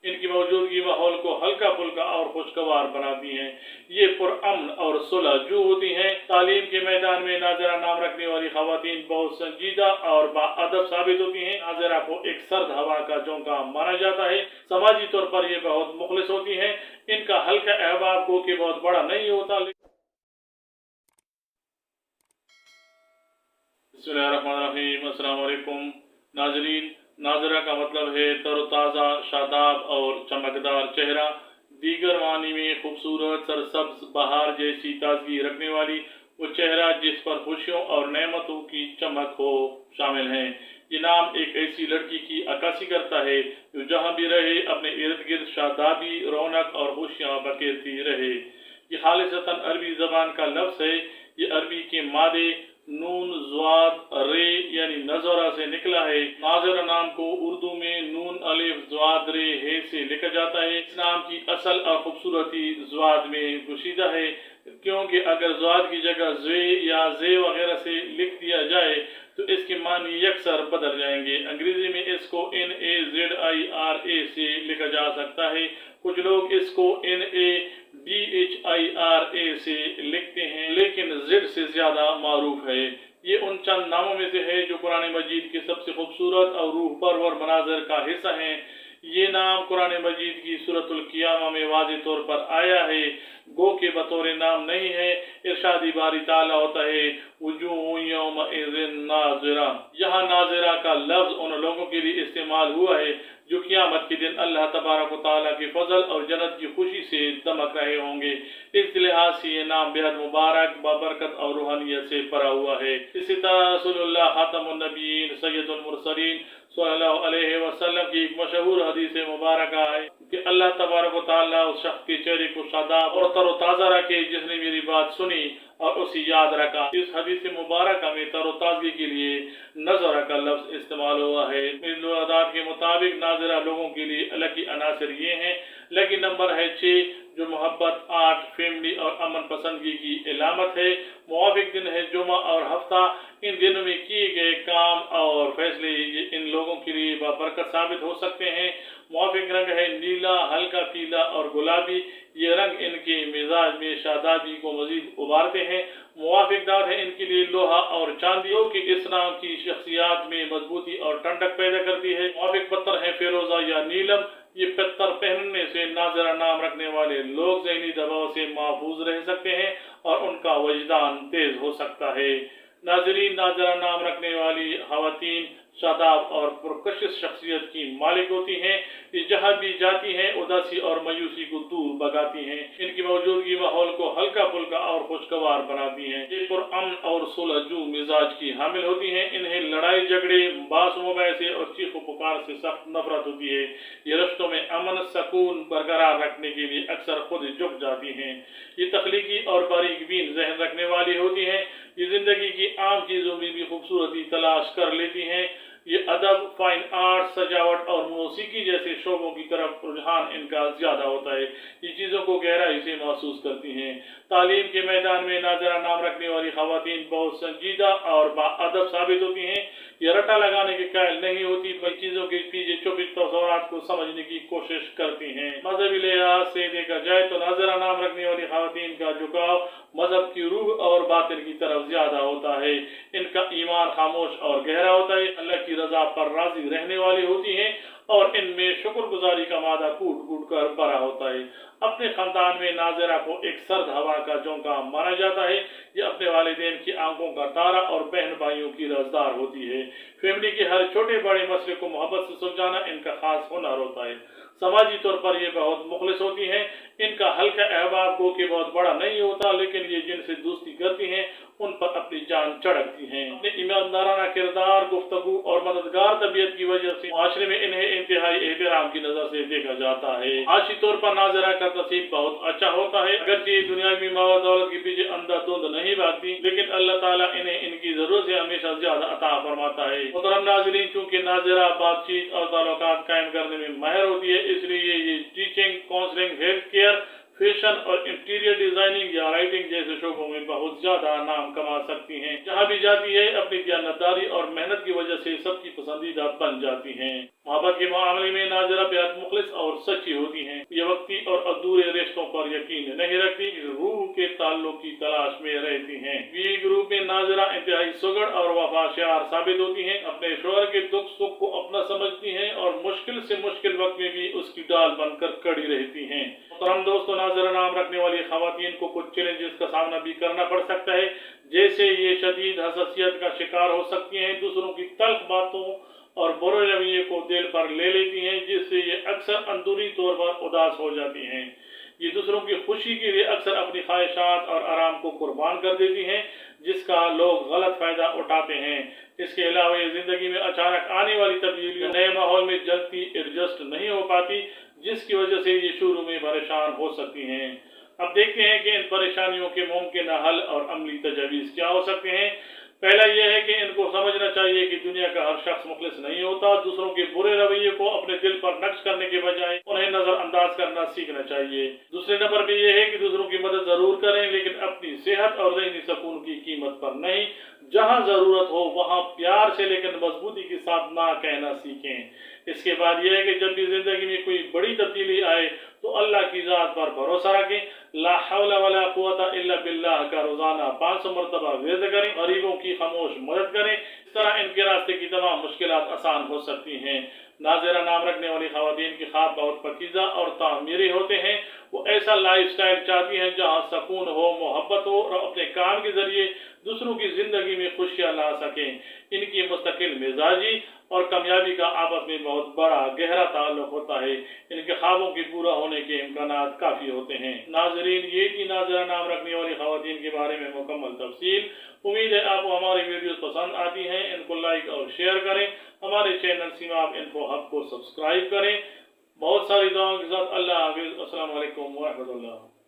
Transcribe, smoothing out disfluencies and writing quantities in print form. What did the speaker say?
इनकी मौजूदगी माहौल को हल्का फुल्का और खुशगवार बनाती हैं। ये पुरअमन और सुलहजू होती हैं। तालीम के मैदान में नाज़िरा नाम रखने वाली खवातीन बहुत संजीदा और बाअदब साबित होती हैं। नाज़िरा को एक सर्द हवा का झोंका माना जाता है। समाजी तौर पर ये बहुत मुखलिस होती हैं। इनका हल्का अहबाब गो कि बहुत बड़ा नहीं होता। बिस्मिल्लाहिर्रहमानिर्रहीम। अस्सलाम वालेकुम नाज़रीन, नाज़िरा का मतलब है तरोताज़ा, शादाब और चमकदार चेहरा। दीगर मानी में खूबसूरत, सरसब्ज, बहार जैसी ताजगी रखने वाली वो चेहरा जिस पर खुशियों और नेमतों की चमक हो शामिल है। ये नाम एक ऐसी लड़की की अक्कासी करता है जो जहाँ भी रहे अपने इर्द गिर्द शादाबी, रौनक और खुशियाँ बखेरती रहे। ये खालिसतन अरबी ज़बान का लफ्ज़ है। ये अरबी के मादे नून ज़्वाद रे यानी नज़रा से निकला है। नाज़िरा नाम को उर्दू में नून अलिफ ज़्वाद रे हे से लिखा जाता है। इस नाम की असल और खूबसूरती ज़्वाद में गुशीदा है, क्योंकि अगर ज़्वाद की जगह ज़े या ज़े वगैरह से लिख दिया जाए तो इसके मानी यकसर बदल जाएंगे। अंग्रेजी में इसको NAZIRA से लिखा जा सकता है। कुछ लोग इसको NADHIRA से लिखते हैं, लेकिन ज़िड से ज़्यादा मारूफ है। ये उन चंद नामों में से है जो कुरान मजीद के सबसे खूबसूरत और रूह परवर मनाज़र का हिस्सा हैं। ये नाम कुरान मजीद की सूरतुल क़ियामा में वाज़े तौर पर आया है, गो के बतौर नाम नहीं है। इरशादी बारी ताला होता है वुजूह यौमइज़िन नाज़िरा। यहाँ नाज़िरा का लफ्ज़ उन लोगों के लिए इस्तेमाल हुआ है जो क़ियामत के दिन अल्लाह तबारक व तआला के फजल और जन्नत की खुशी से दमक रहे होंगे। इस लिहाज से ये नाम बेहद मुबारक, बाबरकत और रूहानियत से भरा हुआ है। इसी तरह रसूलुल्लाह खातमुन नबीयीन सय्यदुल मुरसलीन सल्लल्लाहु अलैहि वसल्लम की एक मशहूर हदीस मुबारक है कि अल्लाह तबारक व तआला उस शख्स के चेहरे को शादाब और तरोताज़ा रखे जिसने मेरी बात सुनी और उसे याद रखा। इस हदीस मुबारक में तरोताज़गी के लिए नज़रा का लफ्ज़ इस्तेमाल हुआ है। मिज़ादात के मुताबिक नाज़िरा लोगों के लिए अलग ही अनासर ये हैं। लकी नंबर है 6 जो मोहब्बत, 8 फैमिली और अमन पसंदगी की इलामत है। मुवाफिक दिन है जुमा और हफ्ता। इन दिनों में किए गए काम और फैसले इन लोगों के लिए बाबरकत साबित हो सकते हैं। मुवाफिक रंग है नीला, हल्का पीला और गुलाबी। ये रंग इनके मिजाज में शादाबी को मजीद उभारते हैं। मुवाफिक दाद है इनके लिए लोहा और चांदी, जो कि इस्लाम की शख्सियात में मजबूती और ठंडक पैदा करती है। मुवाफिक पत्थर है फिरोजा या नीलम। ये पत्थर पहनने से नाज़िरा नाम रखने वाले लोग ज़हनी दबाव से महफूज रह सकते हैं और उनका वजदान तेज हो सकता है। नाज़रीन, नाज़िरा नाम रखने वाली खवातीन शादाब और पुरकशिश शख्सियत की मालिक होती हैं। ये जहाँ भी जाती हैं उदासी और मायूसी को दूर भगाती हैं। इनकी मौजूदगी माहौल को हल्का फुल्का और खुशगवार बनाती हैं। ये पुरअमन और सुलहजू मिजाज की हामिल होती हैं। इन्हें लड़ाई झगड़े, बासुमुबाह से और चीखो पुकार से सख्त नफरत होती है। ये रिश्तों में अमन सकून बरकरार रखने के लिए अक्सर खुद झुक जाती हैं। ये तख्लीकी और बारीक बीन जहन रखने वाली होती हैं। ये जिंदगी की आम चीज़ों में भी खूबसूरती तलाश कर लेती हैं। ये अदब, फाइन आर्ट, सजावट और मौसीकी जैसे शोबों की तरफ रुझान इनका ज्यादा होता है। ये चीज़ों को गहराई से महसूस करती हैं। तालीम के मैदान में नाज़िरा नाम रखने वाली खवातीन बहुत संजीदा और बाअदब साबित होती हैं। ये रटा लगाने के कायल नहीं होती, बल्कि चीज़ों के पीछे छुपी तस्वुरात को समझने की कोशिश करती हैं। मजहबी लिहाज से देखा जाए तो नाज़िरा नाम रखने वाली खवातीन का झुकाव मजहब की रूह और बातिन की तरफ ज्यादा होता है। इनका ईमान खामोश और गहरा होता है। अल्लाह की रजा पर राजी रहने वाली होती हैं और इनमें शुक्रगुजारी का मादा कूट कूट कर भरा होता है। अपने खानदान में नाज़िरा को एक सर्द हवा का झोंका माना जाता है। ये अपने वालिदैन की आंखों का तारा और बहन भाइयों की राजदार होती है। फैमिली के हर छोटे बड़े मसले को मोहब्बत से सुलझाना इनका खास हुनर होता है। समाजी तौर पर ये बहुत मुखलिस होती हैं। इनका हल्का अहबाब गो कि बहुत बड़ा नहीं होता, लेकिन ये जिनसे दोस्ती करती हैं उन पर अपनी जान चढ़कती हैं। अपने ईमानदाराना किरदार, गुफ्तगू और मददगार तबीयत की वजह से माशरे में इन्हें इंतहाई एहतराम की नजर से देखा जाता है। आशी तौर पर नाज़िरा का नसीब बहुत अच्छा होता है। अगरचे दुनियावी माल दौलत के पीछे अंधाधुंध नहीं भागती, लेकिन अल्लाह ताला इन्हें इनकी जरूरत से हमेशा ज्यादा अता फरमाता है। मुहतरम नाज़रीन, चूंकि नाज़िरा बातचीत और ताल्लुकात कायम करने में माहिर होती है, इसलिए ये teaching, counselling, health care, facial decoration और इंटीरियर डिजाइनिंग या राइटिंग जैसे शोबों में बहुत ज्यादा नाम कमा सकती हैं। जहाँ भी जाती है अपनी दयानतदारी और मेहनत की वजह से सबकी पसंदीदा बन जाती हैं। मोहब्बत के मामले में नाज़िरा बेहद मुखलिस और सच्ची होती हैं। ये वक्ती और अधूरे रिश्तों पर यकीन नहीं रखती, रूह के ताल्लुक की तलाश में रहती हैं। वी ग्रुप में नाज़िरा इंतहाई सुगड़ और वफादार साबित होती हैं। अपने शोहर के दुख सुख को अपना समझती हैं और मुश्किल से मुश्किल वक्त में भी उसकी डाल बनकर खड़ी रहती हैं। मोहतरम दोस्तों, नाज़िरा नाम रखने वाली खवातीन को कुछ चैलेंजेस का सामना भी करना पड़ सकता है, जैसे ये शदीद हसासियत का शिकार हो सकती हैं, दूसरों की तल्ख बातों और बुरे रवैये को दिल पर ले लेती हैं, जिससे ये अक्सर अंदरूनी तौर पर उदास हो जाती हैं। ये दूसरों की खुशी के लिए अक्सर अपनी ख्वाहिशात और आराम को कुर्बान कर देती हैं, जिसका लोग गलत फायदा उठाते हैं। इसके अलावा ये जिंदगी में अचानक आने वाली तब्दीलियों नए माहौल में जल्दी एडजस्ट नहीं हो पाती, जिसकी वजह से ये शुरू में परेशान हो सकती हैं। अब देखते हैं कि इन परेशानियों के मुमकिन हल और अमली तजावीज़ क्या हो सकते हैं। पहला यह है कि इनको समझना चाहिए कि दुनिया का हर शख्स मुखलिस नहीं होता। दूसरों के बुरे रवैये को अपने दिल पर नक्श करने के बजाय उन्हें नजरअंदाज करना सीखना चाहिए। दूसरे नंबर पे यह है कि दूसरों की मदद जरूर करें, लेकिन अपनी सेहत और ज़हनी सुकून की कीमत पर नहीं। जहां जरूरत हो वहां प्यार से लेकिन मजबूती के साथ ना कहना सीखें। इसके बाद यह है कि जब भी जिंदगी में कोई बड़ी तब्दीली आए तो अल्लाह की ज़ात पर भरोसा रखें। ला हौला वला कुव्वता इल्ला बिल्लाह का रोजाना 500 मरतबा विर्द करें। गरीबों की खामोश मदद करें। इस तरह इनके रास्ते की तमाम मुश्किलात आसान हो सकती हैं। नाज़िरा नाम रखने वाली खवातीन के ख्वाब बहुत पकीज़ा और तामीरी होते हैं। वो ऐसा लाइफ स्टाइल चाहती हैं जहाँ सुकून हो, मोहब्बत हो और अपने काम के जरिए दूसरों की जिंदगी में खुशियाँ ला सकें। इनकी मुस्तकिल मिजाजी और कामयाबी का आपस में बहुत बड़ा गहरा ताल्लुक होता है। इनके ख्वाबों के पूरा होने के इम्कानात काफ़ी होते हैं। नाज़रीन, ये थी नाज़िरा नाम रखने वाली खवातीन के बारे में मुकम्मल तफसील। उम्मीद है आपको हमारी वीडियोस पसंद आती हैं। इनको लाइक और शेयर करें। हमारे चैनल सीमाब इन्फो हब को सब्सक्राइब करें। बहुत सारी दुआओं के साथ अल्लाह हाफिज़। अस्सलाम वालेकुम व रहमतुल्लाह।